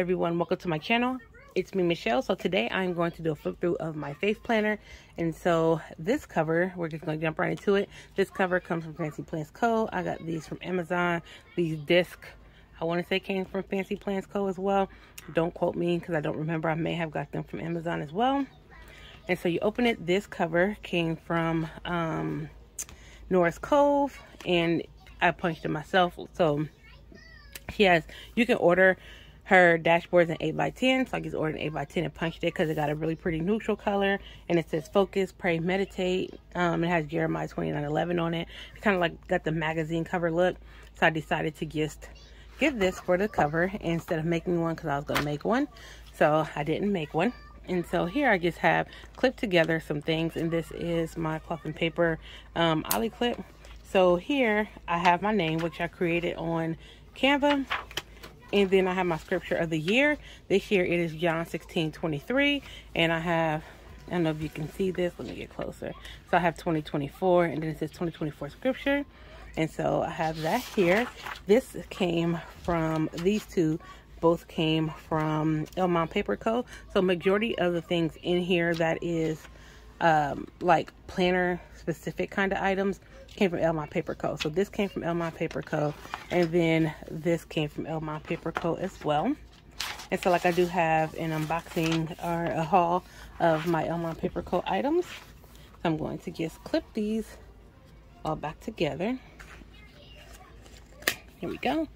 everyone, welcome to my channel. It's me, Michelle. So today I'm going to do a flip through of my faith planner. And so this cover, we're just going to jump right into it. This cover comes from Fancy Plans Co. I got these from Amazon. These discs, I want to say came from Fancy Plans Co. as well. Don't quote me because I don't remember. I may have got them from Amazon as well. And so you open it. This cover came from Norris Cove, and I punched it myself. So you can order her dashboards in 8x10. So I just ordered an 8x10 and punched it because it got a really pretty neutral color. And it says focus, pray, meditate. It has Jeremiah 29:11 on it. It's kind of like got the magazine cover look. So I decided to just give this for the cover instead of making one because I was going to make one. So I didn't make one. And so here I just have clipped together some things. And this is my cloth and paper ollie clip. So here I have my name, which I created on Canva. And then I have my scripture of the year. This year it is John 16:23. And I don't know if you can see this. Let me get closer. So I have 2024, and then it says 2024 scripture. And so I have that here. This came from, these two both came from Elmont Paper Co. So majority of the things in here that is like planner specific kind of items came from Elmont Paper Co. So this came from Elmont Paper Co. And then this came from Elmont Paper Co. as well. And so like I do have an unboxing or a haul of my Elmont Paper Co. items. So I'm going to just clip these all back together. Here we go.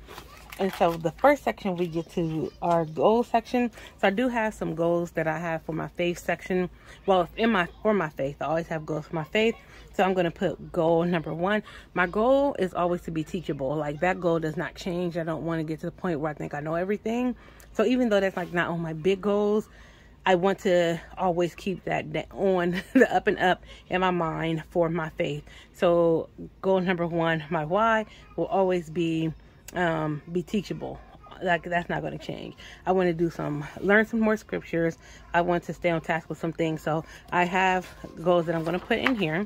And so the first section we get to our goals section. So I do have some goals that I have for my faith section. Well, for my faith, I always have goals for my faith. So I'm going to put goal number 1. My goal is always to be teachable. Like that goal does not change. I don't want to get to the point where I think I know everything. So even though that's like not on my big goals, I want to always keep that on the up and up in my mind for my faith. So goal number 1, my why, will always be teachable. Like that's not going to change. I want to learn some more scriptures. I want to stay on task with some things. So I have goals that I'm going to put in here.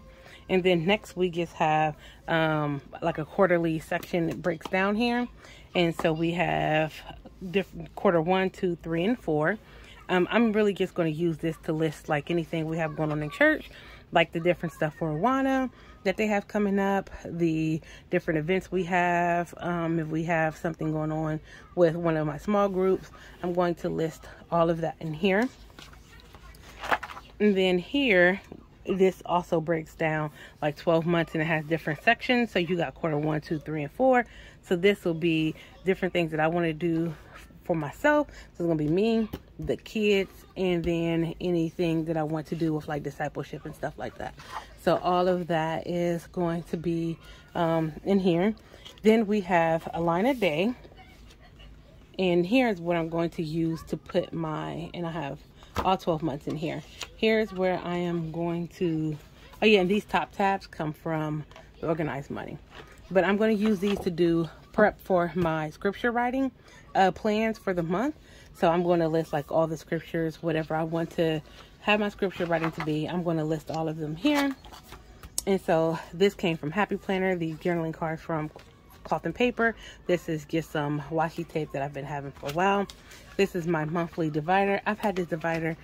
And then next we just have like a quarterly section that breaks down here. And so we have different quarter 1, 2, 3, and 4. I'm really just going to use this to list like anything we have going on in church, like the different stuff for Awana that they have coming up, the different events we have. If we have something going on with one of my small groups, I'm going to list all of that in here. And then here, this also breaks down like 12 months, and it has different sections. So you got quarter 1, 2, 3, and 4. So this will be different things that I want to do for myself. So it's going to be me, the kids, and then anything that I want to do with like discipleship and stuff like that. So all of that is going to be in here. Then we have a line a day. And here's what I'm going to use to put and I have all 12 months in here. Here's where I am going to, oh yeah, and these top tabs come from the Organized Money. But I'm going to use these to do prep for my scripture writing plans for the month. So I'm going to list like all the scriptures, whatever I want to have my scripture writing to be. I'm going to list all of them here. And so this came from Happy Planner, these journaling cards from Cloth and Paper. This is just some washi tape that I've been having for a while. This is my monthly divider. I've had this divider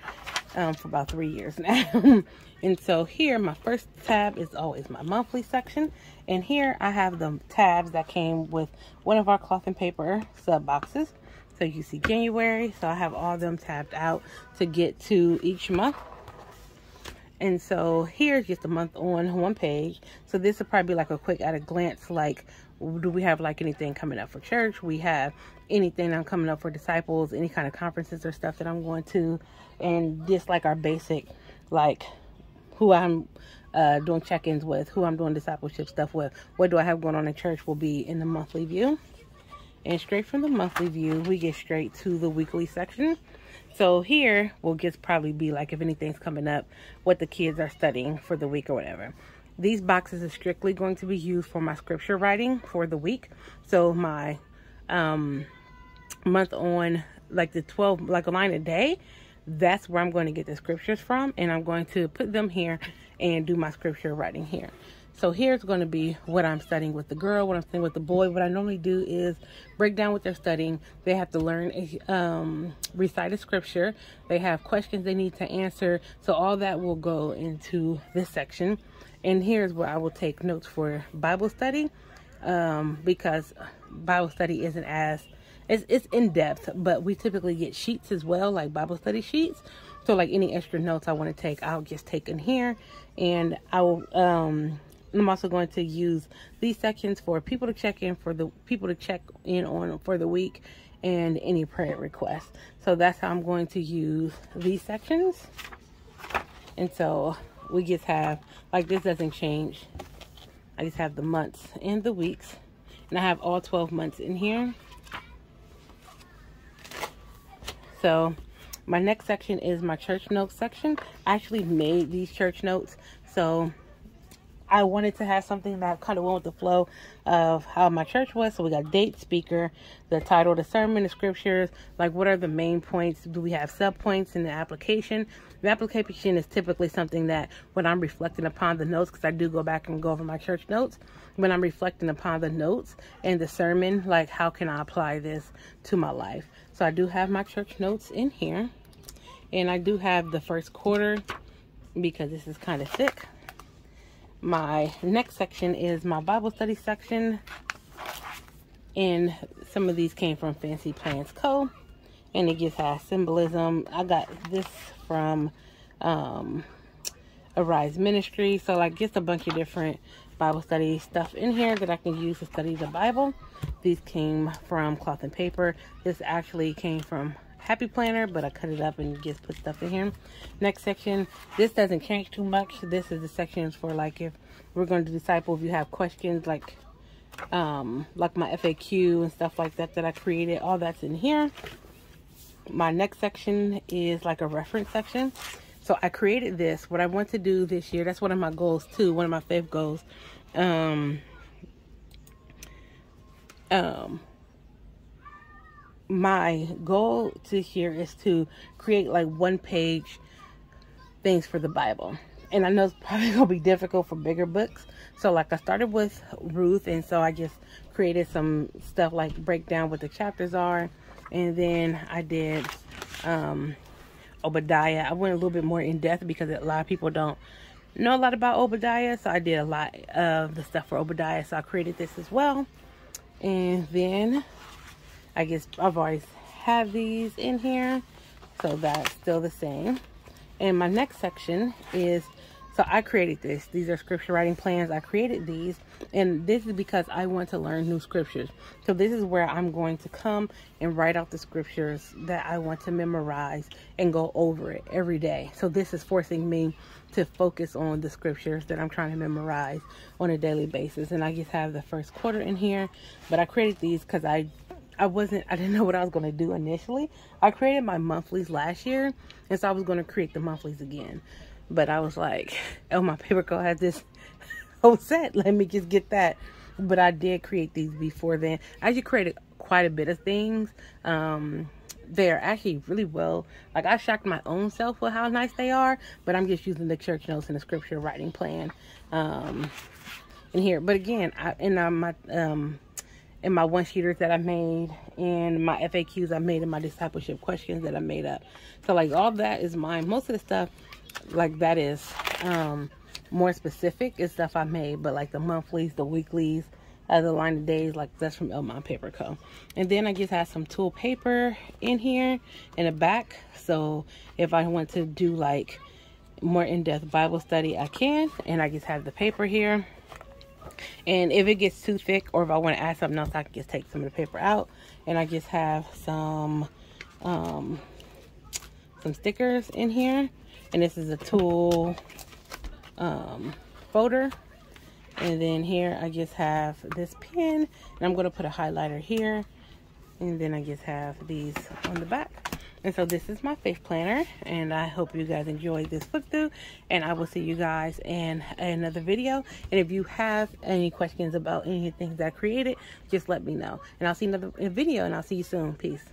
for about 3 years now. And so here, my first tab is always my monthly section. And here I have the tabs that came with one of our Cloth and Paper sub boxes. So you see January. So I have all them tabbed out to get to each month. And so here's just a month on one page. So this will probably be like a quick at a glance, like, do we have like anything coming up for church? We have anything I'm coming up for disciples, any kind of conferences or stuff that I'm going to, and just like our basic, like who I'm doing check-ins with, who I'm doing discipleship stuff with, what do I have going on in church will be in the monthly view. And straight from the monthly view, we get straight to the weekly section. So here will just probably be like if anything's coming up, what the kids are studying for the week or whatever. These boxes are strictly going to be used for my scripture writing for the week. So my month on like the 12, like a line a day, that's where I'm going to get the scriptures from. And I'm going to put them here and do my scripture writing here. So here's going to be what I'm studying with the girl, what I'm studying with the boy. What I normally do is break down what they're studying. They have to learn, recite a scripture. They have questions they need to answer. So all that will go into this section. And here's where I will take notes for Bible study, because Bible study isn't as, it's in depth, but we typically get sheets as well, like Bible study sheets. So like any extra notes I want to take, I'll just take in here. And I will, I'm also going to use these sections for people to check in, for the people to check in on for the week, and any prayer requests. So that's how I'm going to use these sections. And so we just have, like, this doesn't change. I just have the months and the weeks, and I have all 12 months in here. So my next section is my church notes section. I actually made these church notes, so I wanted to have something that kind of went with the flow of how my church was. So we got date, speaker, the title, the sermon, the scriptures, like what are the main points? Do we have sub points in the application? The application is typically something that when I'm reflecting upon the notes, because I do go back and go over my church notes, when I'm reflecting upon the notes and the sermon, like how can I apply this to my life? So I do have my church notes in here, and I do have the first quarter because this is kind of thick. My next section is my Bible study section, and some of these came from Fancy Plans Co. And it just has symbolism. I got this from Arise Ministry. So like just a bunch of different Bible study stuff in here that I can use to study the Bible. These came from Cloth and Paper. This actually came from Happy Planner, but I cut it up and just put stuff in here. Next section, this doesn't change too much. This is the sections for like if we're going to disciple, if you have questions like my FAQ and stuff like that that I created, all that's in here. My next section is like a reference section. So I created this. What I want to do this year, that's one of my goals too, one of my fifth goals. My goal this year is to create like one-page things for the Bible. And I know it's probably going to be difficult for bigger books. So like I started with Ruth, and so I just created some stuff like break down what the chapters are. And then I did Obadiah. I went a little bit more in depth because a lot of people don't know a lot about Obadiah. So I did a lot of the stuff for Obadiah. So I created this as well. And then I guess I've always had these in here, so that's still the same. And my next section is, so I created this. These are scripture writing plans. I created these, and this is because I want to learn new scriptures. So this is where I'm going to come and write out the scriptures that I want to memorize and go over it every day. So this is forcing me to focus on the scriptures that I'm trying to memorize on a daily basis. And I just have the first quarter in here, but I created these because I didn't know what I was going to do initially. I created my monthlies last year, and so I was going to create the monthlies again. But I was like, oh, my paper co has this whole set. Let me just get that. But I did create these before then. I actually created quite a bit of things. They're actually really well, like I shocked my own self with how nice they are, but I'm just using the church notes and the scripture writing plan in here. But again, in my one-sheeters that I made, and my FAQs I made, and my discipleship questions that I made up. So like all that is mine. Most of the stuff like that is more specific is stuff I made, but like the monthlies, the weeklies, the line of days, like that's from Elmont Paper Co. And then I just have some tool paper in here in the back, so if I want to do like more in-depth Bible study, I can. And I just have the paper here. And if it gets too thick, or if I want to add something else, I can just take some of the paper out. And I just have some stickers in here. And this is a tool folder. And then here I just have this pen. And I'm going to put a highlighter here. And then I just have these on the back. And so this is my faith planner, and I hope you guys enjoyed this flip through, and I will see you guys in another video. And if you have any questions about anything that I created, just let me know. And I'll see you in another video, and I'll see you soon. Peace.